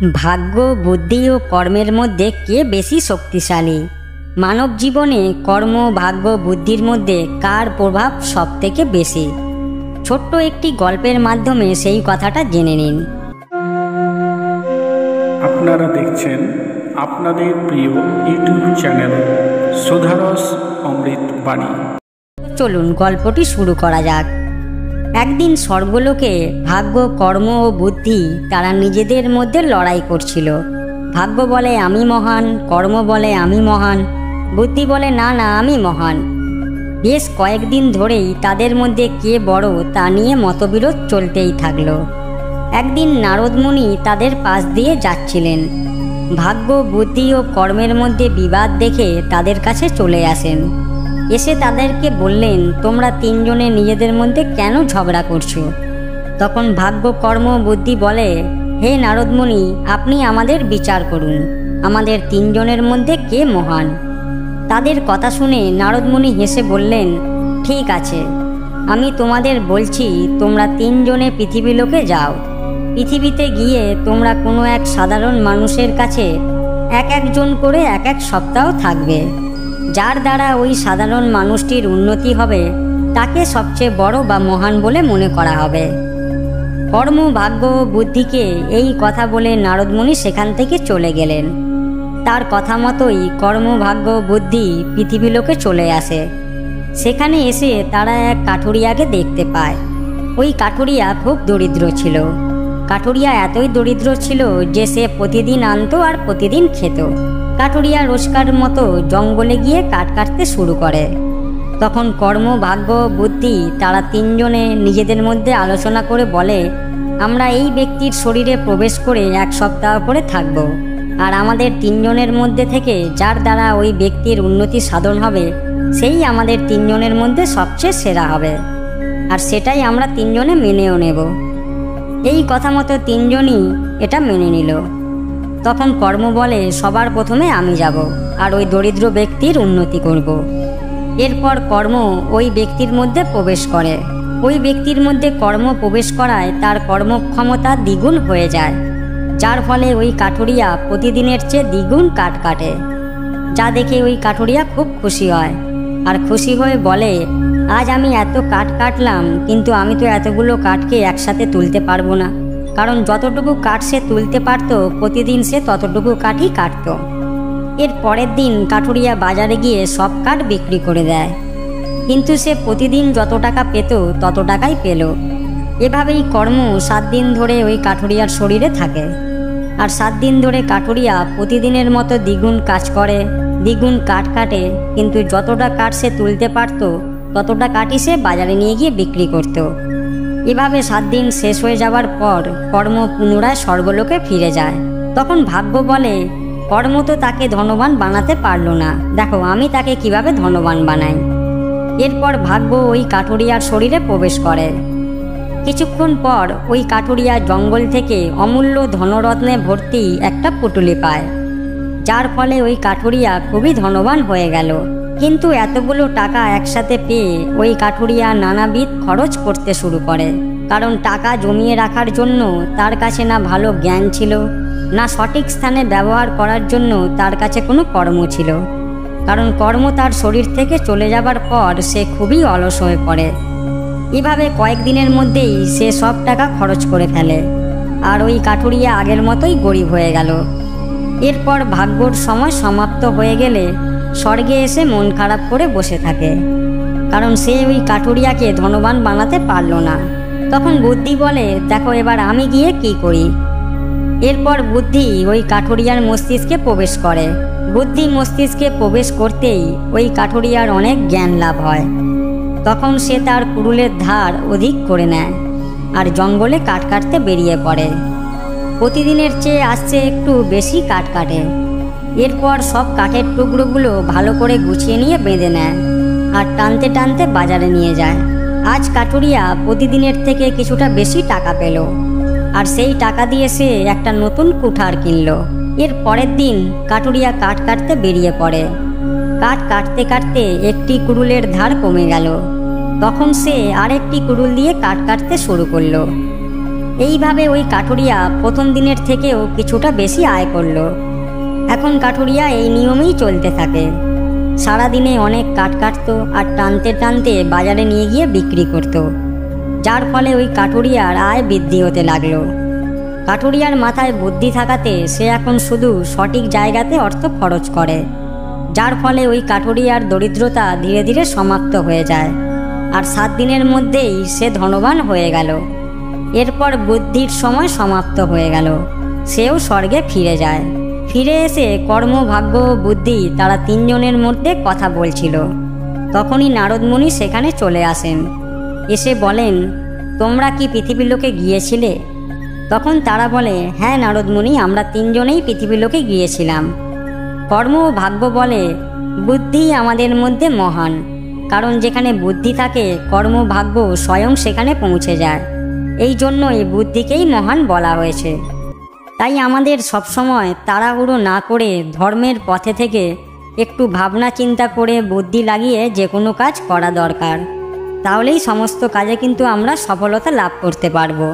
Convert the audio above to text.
ভাগ্য, বুদ্ধি ও কর্মের মধ্যে কে বেশি শক্তিশালী? মানব জীবনে কর্ম, ভাগ্য, বুদ্ধির মধ্যে কার প্রভাব সবথেকে বেশি? ছোট্ট একটি গল্পের মাধ্যমে সেই কথাটা জেনে নিন। আপনারা দেখছেন আপনাদের প্রিয় ইউটিউব চ্যানেল সুধারস অমৃত বাণী। চলুন গল্পটি শুরু করা যাক। একদিন স্বর্গলোকে ভাগ্য, কর্ম ও বুদ্ধি তারা নিজেদের মধ্যে লড়াই করছিল। ভাগ্য বলে আমি মহান, কর্ম বলে আমি মহান, বুদ্ধি বলে না না আমি মহান। বেশ কয়েকদিন ধরেই তাদের মধ্যে কে বড় তা নিয়ে মতবিরোধ চলতেই থাকলো। একদিন নারদ মুনি তাদের পাশ দিয়ে যাচ্ছিলেন। ভাগ্য, বুদ্ধি ও কর্মের মধ্যে বিবাদ দেখে তাদের কাছে চলে আসেন। এসে তাদেরকে বললেন, তোমরা তিনজনে নিজেদের মধ্যে কেন ঝগড়া করছো? তখন ভাগ্য, কর্ম, বুদ্ধি বলে, হে নারদ মুনি, আপনি আমাদের বিচার করুন, আমাদের তিনজনের মধ্যে কে মহান? তাদের কথা শুনে নারদ মুনি হেসে বললেন, ঠিক আছে, আমি তোমাদের বলছি, তোমরা তিনজনে পৃথিবীলোকে যাও। পৃথিবীতে গিয়ে তোমরা কোনো এক সাধারণ মানুষের কাছে এক একজন করে এক এক সপ্তাহ থাকবে। যার দ্বারা ওই সাধারণ মানুষটির উন্নতি হবে তাকে সবচেয়ে বড় বা মহান বলে মনে করা হবে। কর্ম, ভাগ্য, বুদ্ধিকে এই কথা বলে নারদ মুনি সেখান থেকে চলে গেলেন। তার কথা মতোই কর্ম, ভাগ্য, বুদ্ধি পৃথিবীলোকে চলে আসে। সেখানে এসে তারা এক কাঠুরিয়াকে দেখতে পায়। ওই কাঠুরিয়া খুব দরিদ্র ছিল। কাঠুরিয়া এতই দরিদ্র ছিল যে সে প্রতিদিন আনতো আর প্রতিদিন খেত। কাঠুরিয়া রোজকার মতো জঙ্গলে গিয়ে কাঠ কাটতে শুরু করে। তখন কর্ম, ভাগ্য, বুদ্ধি তারা তিনজনে নিজেদের মধ্যে আলোচনা করে বলে, আমরা এই ব্যক্তির শরীরে প্রবেশ করে এক সপ্তাহ করে থাকব, আর আমাদের তিনজনের মধ্যে থেকে যার দ্বারা ওই ব্যক্তির উন্নতি সাধন হবে সেই আমাদের তিনজনের মধ্যে সবচেয়ে সেরা হবে, আর সেটাই আমরা তিনজনে মেনেও নেব। এই কথা মতো তিনজনই এটা মেনে নিল। তখন কর্ম বলে, সবার প্রথমে আমি যাব আর ওই দরিদ্র ব্যক্তির উন্নতি করব। এরপর কর্ম ওই ব্যক্তির মধ্যে প্রবেশ করে। ওই ব্যক্তির মধ্যে কর্ম প্রবেশ করায় তার কর্মক্ষমতা দ্বিগুণ হয়ে যায়, যার ফলে ওই কাঠুরিয়া প্রতিদিনের চেয়ে দ্বিগুণ কাঠ কাটে। যা দেখে ওই কাঠুরিয়া খুব খুশি হয়, আর খুশি হয়ে বলে, আজ আমি এত কাঠ কাটলাম, কিন্তু আমি তো এতগুলো কাঠকে একসাথে তুলতে পারবো না, কারণ যতটুকু কাঠ সে তুলতে পারত প্রতিদিন সে ততটুকু কাঠই কাটত। এর পরের দিন কাঠুরিয়া বাজারে গিয়ে সব কাঠ বিক্রি করে দেয়, কিন্তু সে প্রতিদিন যত টাকা পেত তত টাকাই পেল। এভাবেই কর্ম 7 দিন ধরে ওই কাঠুরিয়ার শরীরে থাকে, আর 7 দিন ধরে কাঠুরিয়া প্রতিদিনের মতো দ্বিগুণ কাজ করে, দ্বিগুণ কাঠ কাটে, কিন্তু যতটা কাঠ সে তুলতে পারত ততটা কাঠই সে বাজারে নিয়ে গিয়ে বিক্রি করত। এভাবে 7 দিন শেষ হয়ে যাওয়ার পর কর্ম পুনরায় স্বর্গলোকে ফিরে যায়। তখন ভাগ্য বলে, কর্ম তো তাকে ধনবান বানাতে পারল না, দেখো আমি তাকে কিভাবে ধনবান বানাই। এরপর ভাগ্য ওই কাঠুরিয়ার শরীরে প্রবেশ করে। কিছুক্ষণ পর ওই কাঠুরিয়া জঙ্গল থেকে অমূল্য ধনরত্নে ভর্তি একটা পুঁটুলি পায়, যার ফলে ওই কাঠুরিয়া খুবই ধনবান হয়ে গেল। কিন্তু এতগুলো টাকা একসাথে পেয়ে ওই কাঠুরিয়া নানাবিধ খরচ করতে শুরু করে, কারণ টাকা জমিয়ে রাখার জন্য তার কাছে না ভালো জ্ঞান ছিল, না সঠিক স্থানে ব্যবহার করার জন্য তার কাছে কোনো কর্ম ছিল, কারণ কর্ম তার শরীর থেকে চলে যাবার পর সে খুবই অলস হয়ে পড়ে। এভাবে কয়েকদিনের মধ্যেই সে সব টাকা খরচ করে ফেলে, আর ওই কাঠুরিয়া আগের মতোই গরিব হয়ে গেল। এরপর ভাগ্যর সময় সমাপ্ত হয়ে গেলে স্বর্গে এসে মন খারাপ করে বসে থাকে, কারণ সে ওই কাঠুরিয়াকে ধনবান বানাতে পারল না। তখন বুদ্ধি বলে, দেখো এবার আমি গিয়ে কি করি। এরপর বুদ্ধি ওই কাঠুরিয়ার মস্তিষ্কে প্রবেশ করে। বুদ্ধি মস্তিষ্কে প্রবেশ করতেই ওই কাঠুরিয়ার অনেক জ্ঞান লাভ হয়। তখন সে তার কুড়ুলের ধার অধিক করে নেয় আর জঙ্গলে কাঠ কাটতে বেরিয়ে পড়ে। প্রতিদিনের চেয়ে আসছে একটু বেশি কাঠ কাটে। এরপর সব কাঠের টুকরোগুলো ভালো করে গুছিয়ে নিয়ে বেঁধে নেয় আর টানতে টানতে বাজারে নিয়ে যায়। আজ কাঠুরিয়া প্রতিদিনের থেকে কিছুটা বেশি টাকা পেল, আর সেই টাকা দিয়ে সে একটা নতুন কুঠার কিনল। এর পরের দিন কাঠুরিয়া কাঠ কাটতে বেরিয়ে পড়ে। কাঠ কাটতে কাটতে একটি কুড়ুলের ধার কমে গেল। তখন সে আরেকটি কুড়ুল দিয়ে কাঠ কাটতে শুরু করলো। এইভাবে ওই কাঠুরিয়া প্রথম দিনের থেকেও কিছুটা বেশি আয় করল। এখন কাঠুরিয়া এই নিয়মেই চলতে থাকে। সারাদিনে অনেক কাঠ কাটত আর টানতে টানতে বাজারে নিয়ে গিয়ে বিক্রি করত, যার ফলে ওই কাঠুরিয়ার আয় বৃদ্ধি হতে লাগলো। কাঠুরিয়ার মাথায় বুদ্ধি থাকাতে সে এখন শুধু সঠিক জায়গাতে অর্থ খরচ করে, যার ফলে ওই কাঠুরিয়ার দরিদ্রতা ধীরে ধীরে সমাপ্ত হয়ে যায় আর 7 দিনের মধ্যেই সে ধনবান হয়ে গেল। এরপর বুদ্ধির সময় সমাপ্ত হয়ে গেল, সেও স্বর্গে ফিরে যায়। ফিরে এসে কর্ম, ভাগ্য ও বুদ্ধি তারা 3 জনের মধ্যে কথা বলছিল। তখনই নারদ মুনি সেখানে চলে আসেন। এসে বলেন, তোমরা কি পৃথিবীলোকে গিয়েছিলে? তখন তারা বলে, হ্যাঁ নারদ মুনি, আমরা 3 জনেই পৃথিবীলোকে গিয়েছিলাম। কর্ম ও ভাগ্য বলে, বুদ্ধি আমাদের মধ্যে মহান, কারণ যেখানে বুদ্ধি থাকে কর্ম ভাগ্য স্বয়ং সেখানে পৌঁছে যায়। এই জন্যই বুদ্ধিকেই মহান বলা হয়েছে। তাই আমাদের সবসময় তাড়াহুড়ো না করে ধর্মের পথে থেকে একটু ভাবনা চিন্তা করে বুদ্ধি লাগিয়ে যে কোনো কাজ করা দরকার। তাহলেই সমস্ত কাজে কিন্তু আমরা সফলতা লাভ করতে পারবো।